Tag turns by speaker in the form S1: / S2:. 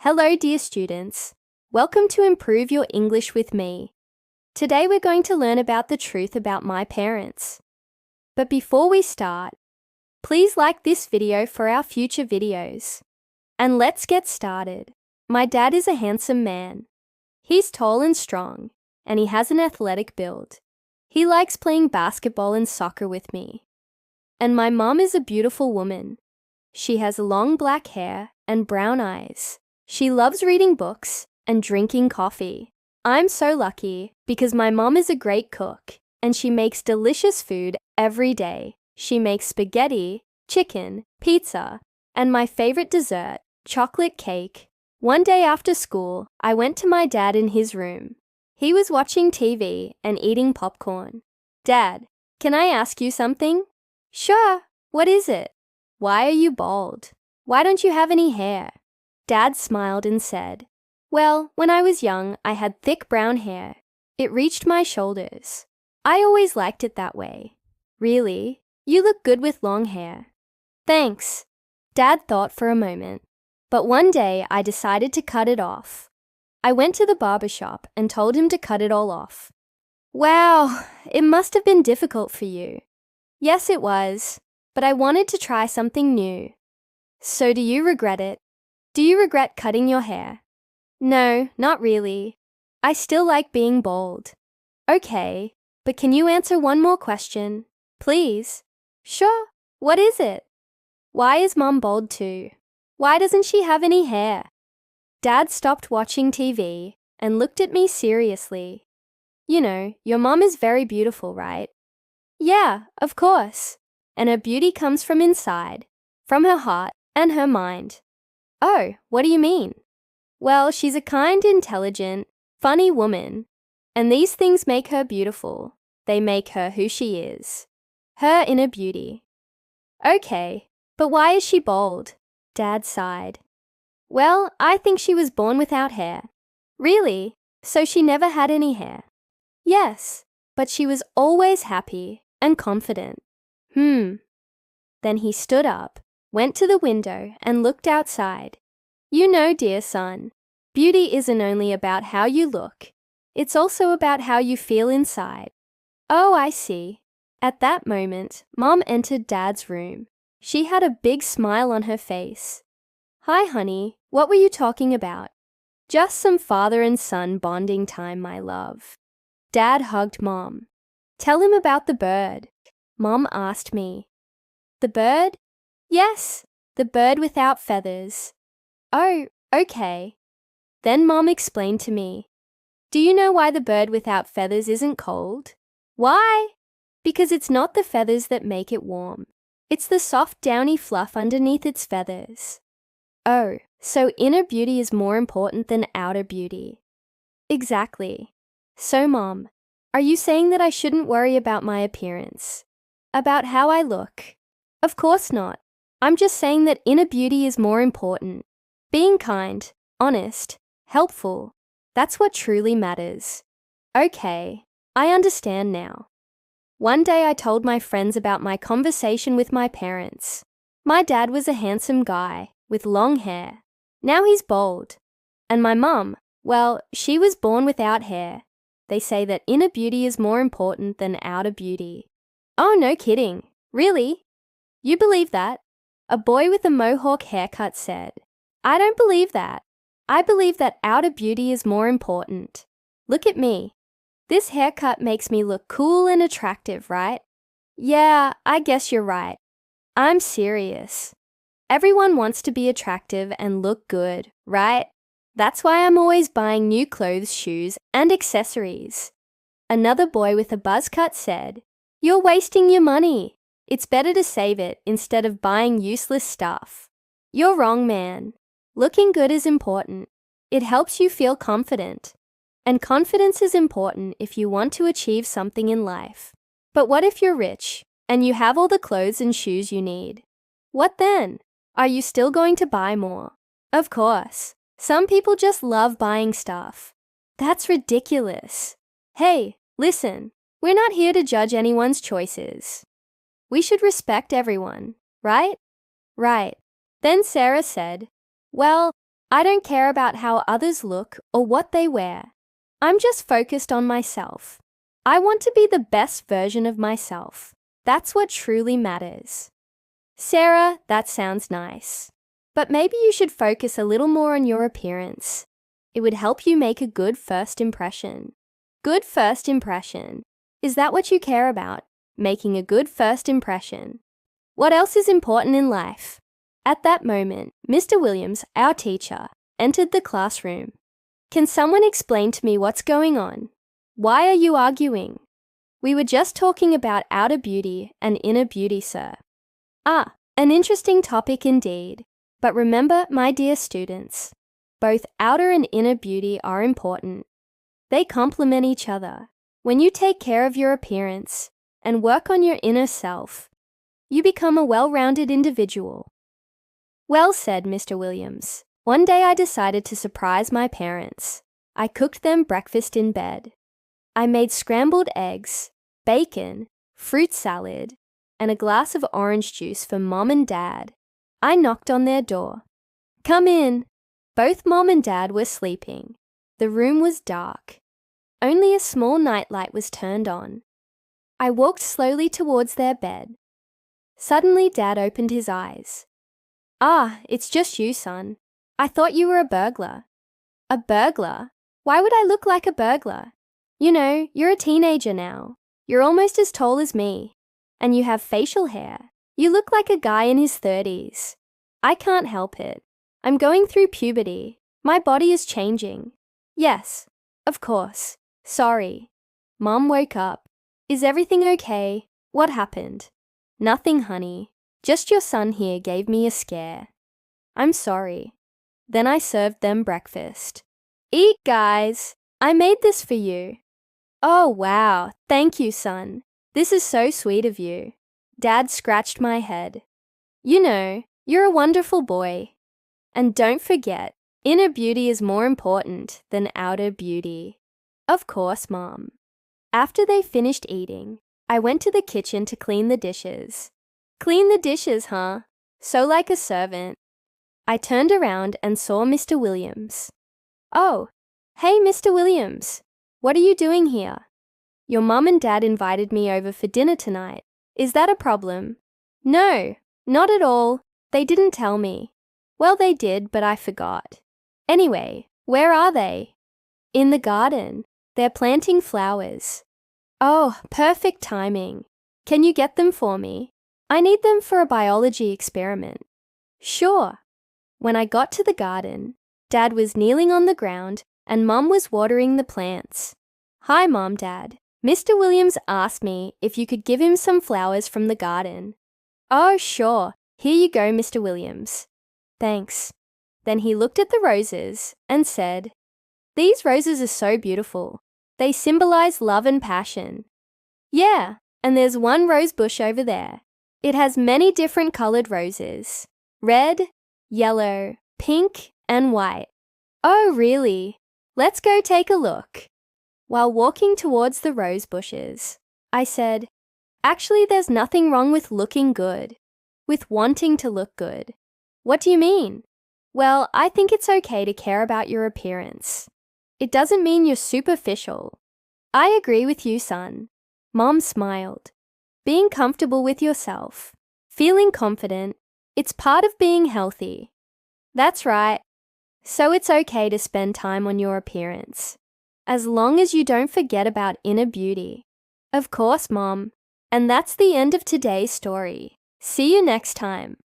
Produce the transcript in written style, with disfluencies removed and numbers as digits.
S1: Hello, dear students. Welcome to Improve Your English with me. Today we're going to learn about the truth about my parents. But before we start, please like this video for our future videos. And let's get started. My dad is a handsome man. He's tall and strong, and he has an athletic build. He likes playing basketball and soccer with me. And my mom is a beautiful woman. She has long black hair and brown eyes. She loves reading books and drinking coffee. I'm so lucky because my mom is a great cook and she makes delicious food every day. She makes spaghetti, chicken, pizza, and my favorite dessert, chocolate cake. One day after school, I went to my dad in his room. He was watching TV and eating popcorn. Dad, can I ask you something? Sure. What is it? Why are you bald? Why don't you have any hair? Dad smiled and said, Well, when I was young, I had thick brown hair. It reached my shoulders. I always liked it that way. Really? You look good with long hair. Thanks. Dad thought for a moment. But one day I decided to cut it off. I went to the barber shop and told him to cut it all off. Wow, it must have been difficult for you. Yes, it was, but I wanted to try something new. So do you regret it? Do you regret cutting your hair? No, not really. I still like being bald. Okay, but can you answer one more question? Please? Sure. What is it? Why is Mom bald too? Why doesn't she have any hair? Dad stopped watching TV and looked at me seriously. You know, your mom is very beautiful, right? Yeah, of course. And her beauty comes from inside, from her heart and her mind. Oh, what do you mean? Well, she's a kind, intelligent, funny woman, and these things make her beautiful. They make her who she is. Her inner beauty. Okay, but why is she bald? Dad sighed. Well, I think she was born without hair. Really? So she never had any hair? Yes, but she was always happy and confident. Then he stood up, went to the window and looked outside. You know, dear son, beauty isn't only about how you look. It's also about how you feel inside. Oh, I see. At that moment, Mom entered Dad's room. She had a big smile on her face. Hi, honey. What were you talking about? Just some father and son bonding time, my love. Dad hugged Mom. Tell him about the bird. Mom asked me. The bird? Yes, the bird without feathers. Oh, okay. Then Mom explained to me. Do you know why the bird without feathers isn't cold? Why? Because it's not the feathers that make it warm. It's the soft, downy fluff underneath its feathers. Oh, so inner beauty is more important than outer beauty. Exactly. So, Mom, are you saying that I shouldn't worry about my appearance? About how I look? Of course not. I'm just saying that inner beauty is more important. Being kind, honest, helpful, that's what truly matters. Okay, I understand now. One day I told my friends about my conversation with my parents. My dad was a handsome guy with long hair. Now he's bald. And my mum, well, she was born without hair. They say that inner beauty is more important than outer beauty. Oh, no kidding. Really? You believe that? A boy with a mohawk haircut said. I don't believe that. I believe that outer beauty is more important. Look at me. This haircut makes me look cool and attractive, right? Yeah, I guess you're right. I'm serious. Everyone wants to be attractive and look good, right? That's why I'm always buying new clothes, shoes, and accessories. Another boy with a buzz cut said, You're wasting your money. It's better to save it instead of buying useless stuff. You're wrong, man. Looking good is important. It helps you feel confident. And confidence is important if you want to achieve something in life. But what if you're rich and you have all the clothes and shoes you need? What then? Are you still going to buy more? Of course. Some people just love buying stuff. That's ridiculous. Hey, listen, we're not here to judge anyone's choices. We should respect everyone, right? Right. Then Sarah said, Well, I don't care about how others look or what they wear. I'm just focused on myself. I want to be the best version of myself. That's what truly matters. Sarah, that sounds nice. But maybe you should focus a little more on your appearance. It would help you make a good first impression. Good first impression. Is that what you care about? Making a good first impression. What else is important in life? At that moment, Mr. Williams, our teacher, entered the classroom. Can someone explain to me what's going on? Why are you arguing? We were just talking about outer beauty and inner beauty, sir. Ah, an interesting topic indeed. But remember, my dear students, both outer and inner beauty are important. They complement each other. When you take care of your appearance and work on your inner self, you become a well-rounded individual. Well said, Mr. Williams. One day I decided to surprise my parents. I cooked them breakfast in bed. I made scrambled eggs, bacon, fruit salad, and a glass of orange juice for Mom and Dad. I knocked on their door. Come in. Both Mom and Dad were sleeping. The room was dark. Only a small nightlight was turned on. I walked slowly towards their bed. Suddenly, Dad opened his eyes. Ah, it's just you, son. I thought you were a burglar. A burglar? Why would I look like a burglar? You know, you're a teenager now. You're almost as tall as me. And you have facial hair. You look like a guy in his 30s. I can't help it. I'm going through puberty. My body is changing. Yes, of course. Sorry. Mom woke up. Is everything okay? What happened? Nothing, honey. Just your son here gave me a scare. I'm sorry. Then I served them breakfast. Eat, guys. I made this for you. Oh, wow. Thank you, son. This is so sweet of you. Dad scratched my head. You know, you're a wonderful boy. And don't forget, inner beauty is more important than outer beauty. Of course, Mom. After they finished eating, I went to the kitchen to clean the dishes. Clean the dishes, huh? So like a servant. I turned around and saw Mr. Williams. Oh, hey, Mr. Williams. What are you doing here? Your mom and dad invited me over for dinner tonight. Is that a problem? No, not at all. They didn't tell me. Well, they did, but I forgot. Anyway, where are they? In the garden. They're planting flowers. Oh, perfect timing. Can you get them for me? I need them for a biology experiment. Sure. When I got to the garden, Dad was kneeling on the ground and Mom was watering the plants. Hi, Mom, Dad. Mr. Williams asked me if you could give him some flowers from the garden. Oh, sure. Here you go, Mr. Williams. Thanks. Then he looked at the roses and said, These roses are so beautiful. They symbolize love and passion. Yeah, and there's one rose bush over there. It has many different colored roses. Red, yellow, pink, and white. Oh, really? Let's go take a look. While walking towards the rose bushes, I said, Actually, there's nothing wrong with looking good, with wanting to look good. What do you mean? Well, I think it's okay to care about your appearance. It doesn't mean you're superficial. I agree with you, son. Mom smiled. Being comfortable with yourself, feeling confident, it's part of being healthy. That's right. So it's okay to spend time on your appearance, as long as you don't forget about inner beauty. Of course, Mom. And that's the end of today's story. See you next time.